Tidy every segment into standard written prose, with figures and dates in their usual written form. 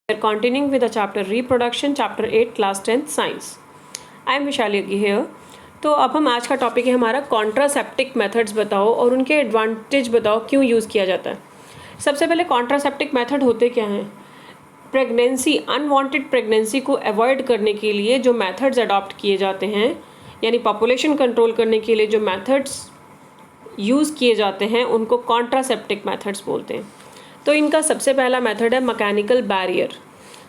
We are continuing with the chapter reproduction, chapter 8, class 10th science. I am Vishali here. तो अब हम आज का टॉपिक है हमारा कॉन्ट्रासेप्टिक मेथड्स बताओ और उनके एडवांटेज बताओ क्यों यूज़ किया जाता है। सबसे पहले कॉन्ट्रासेप्टिक मेथड होते क्या हैं? प्रेगनेंसी, अनवांटेड प्रेगनेंसी को अवॉइड करने के लिए जो मेथड्स अडॉप्ट किए जाते हैं, यानी पॉपुलेशन कंट्रोल करने के लिए जो मेथड्स यूज़ किए जाते हैं उनको कॉन्ट्रासेप्टिक मेथड्स बोलते हैं। तो इनका सबसे पहला मेथड है मैकेनिकल बैरियर।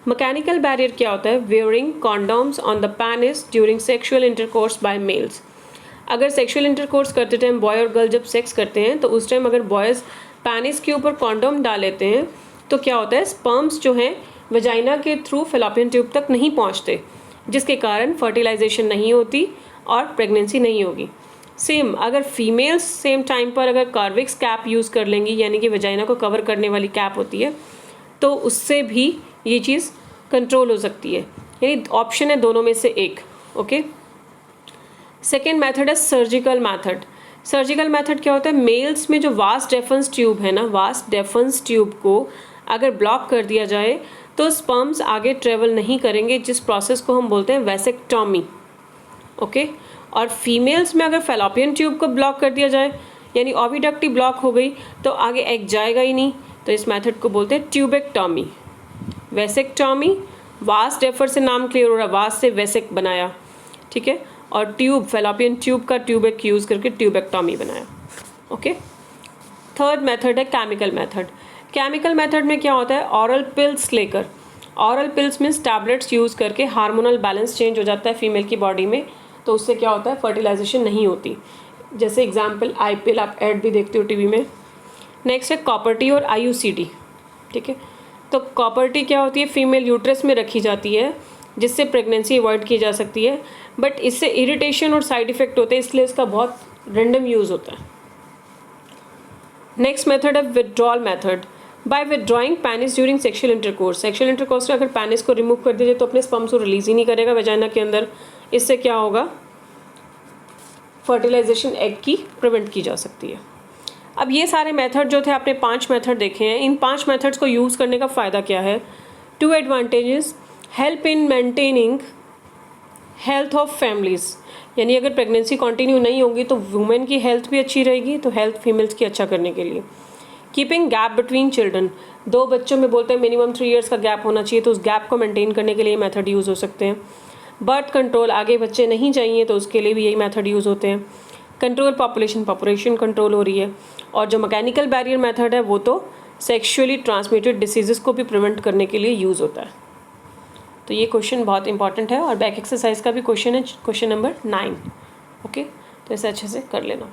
मैकेनिकल बैरियर क्या होता है? Wearing condoms on the penis during sexual intercourse by males. अगर सेक्सुअल इंटरकोर्स करते टाइम बॉय और गर्ल जब सेक्स करते हैं तो उस टाइम अगर बॉयज़ पेनिस के ऊपर कॉन्डोम डाल लेते हैं तो क्या होता है, स्पर्म्स जो हैं वजाइना के थ्रू फेलोपियन ट्यूब तक नहीं पहुंचते, जिसके कारण फर्टिलाइजेशन नहीं होती और प्रेगनेंसी नहीं होगी। सेम अगर फीमेल्स सेम टाइम पर अगर कार्विक्स कैप यूज़ कर लेंगी, यानी कि वजाइना को कवर करने वाली कैप होती है, तो उससे भी ये चीज़ कंट्रोल हो सकती है। यानी ऑप्शन है दोनों में से एक। ओके, सेकेंड मेथड है सर्जिकल मेथड। सर्जिकल मेथड क्या होता है? मेल्स में जो वास्ट डेफरेंस ट्यूब है ना, वास्ट डेफरेंस ट्यूब को अगर ब्लॉक कर दिया जाए तो स्पर्म्स आगे ट्रेवल नहीं करेंगे, जिस प्रोसेस को हम बोलते हैं वैसेक्टॉमी। ओके, और फीमेल्स में अगर फेलोपियन ट्यूब को ब्लॉक कर दिया जाए, यानी ओविडक्ट ही ब्लॉक हो गई, तो आगे एग जाएगा ही नहीं, तो इस मेथड को बोलते हैं ट्यूबेक्टॉमी। वैसेक्टॉमी, वास्ट डेफर से नाम क्लियर हो रहा है, वास्ट से वैसेक बनाया, ठीक है, और ट्यूब फेलोपियन ट्यूब का ट्यूबेक यूज़ करके ट्यूबेक्टॉमी बनाया। ओके, थर्ड मेथड है केमिकल मेथड। केमिकल मेथड में क्या होता है? ऑरल पिल्स लेकर, oral pills means tablets use करके हार्मोनल बैलेंस चेंज हो जाता है फीमेल की बॉडी में, तो उससे क्या होता है, फर्टिलाइजेशन नहीं होती। जैसे एग्जाम्पल आई पिल, आप ऐड भी देखते हो टीवी में। नेक्स्ट है कॉपर टी और IUCD, ठीक है। तो कॉपर टी क्या होती है? फीमेल यूट्रस में रखी जाती है, जिससे प्रेगनेंसी अवॉइड की जा सकती है, बट इससे इरिटेशन और साइड इफेक्ट होते हैं, इसलिए इसका बहुत रेंडम यूज़ होता है। नेक्स्ट मेथड है withdrawal method. By withdrawing penis during sexual intercourse. Sexual intercourse में अगर पेनिस को रिमूव कर दीजिए तो अपने स्पर्म्स को रिलीज ही नहीं करेगा वजाइना के अंदर। इससे क्या होगा? फर्टिलाइजेशन एग की प्रिवेंट की जा सकती है। अब ये सारे मेथड जो थे, आपने 5 मेथड देखे हैं, इन 5 मेथड्स को यूज़ करने का फ़ायदा क्या है? 2 advantages, help in maintaining health of families, यानी अगर प्रेगनेंसी कंटिन्यू नहीं होगी तो वुमेन की हेल्थ भी अच्छी रहेगी, तो हेल्थ फीमेल्स की अच्छा करने के लिए। कीपिंग गैप बिटवीन चिल्ड्रन, 2 बच्चों में बोलते हैं मिनिमम 3 इयर्स का गैप होना चाहिए, तो उस गैप को मेंटेन करने के लिए मेथड यूज़ हो सकते हैं। बर्थ कंट्रोल, आगे बच्चे नहीं चाहिए तो उसके लिए भी यही मेथड यूज़ होते हैं। कंट्रोल पॉपुलेशन कंट्रोल हो रही है। और जो मैकेनिकल बैरियर मेथड है वो तो सेक्सुअली ट्रांसमिटेड डिसीज़ को भी प्रिवेंट करने के लिए यूज़ होता है। तो ये क्वेश्चन बहुत इंपॉर्टेंट है और बैक एक्सरसाइज का भी क्वेश्चन है, क्वेश्चन नंबर 9। ओके, तो इसे अच्छे से कर लेना।